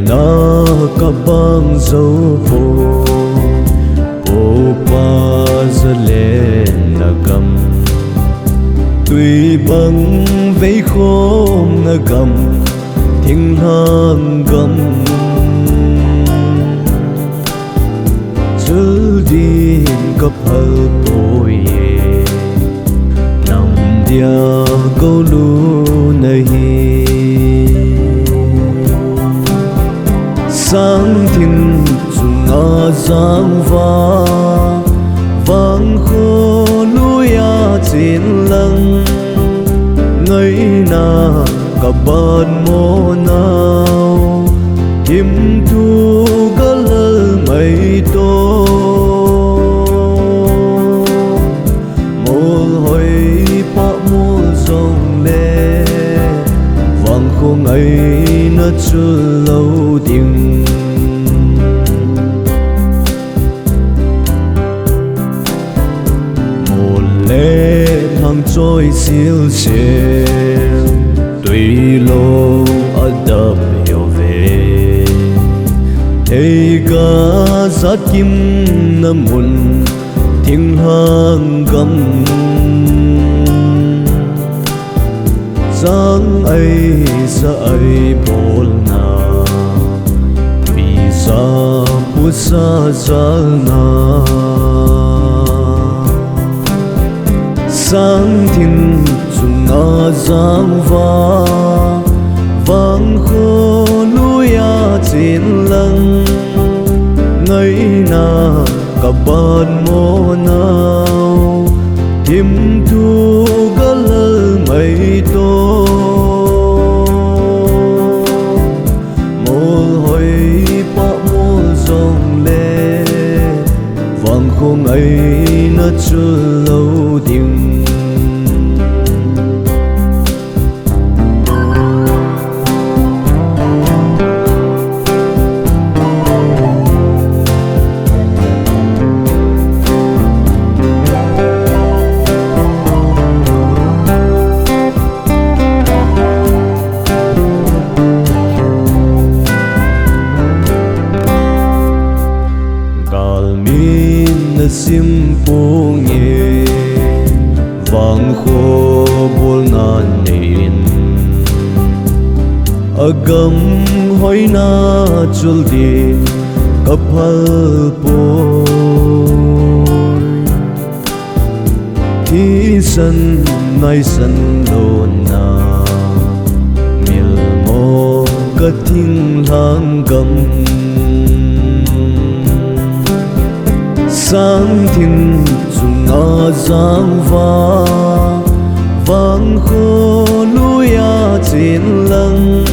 na ka bang zo po po pa zalen na gam tuy băng vây khom na gam thing lang gam chul din cấp hal bồi nằm dia câu lu nahi sáng thiên chung a giang va vang khô nuya trên lăng ngây na cả ban mô nào kim thu gã lơ mây tô mô hồi pa mô dòng lê vang khô ngây na chưa lâu tiếng trôi siêu siêu tùy lô ở đập hiểu về thấy cả giá kim nằm muôn thiên hàng gầm dáng ấy sa ấy bồn na vì sa bút sa na sáng thiên chung a giang va vang khô nuya trên lăng ngây na cả ban mô nào kim thu gã lơ mây tô mô hồi pa mô dòng lê vang khô ngây na chưa lâu tiếng sim po nghe vang khô bol na nin agam hoi na chul di kaphal po thi san nai san lo na mil mo ka thing lang gam sáng thiên chung a giang va vang khô nuya trên lăng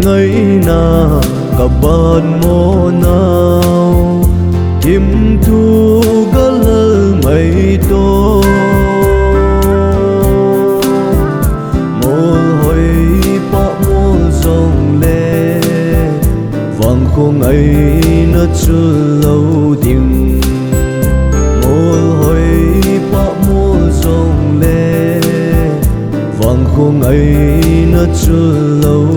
ngây na cả ban mô nào kim thu gã lơ mây tô mô hồi pa mô dòng lê vang khô ngây na chưa lâu tiếng khô ngây nó chưa lâu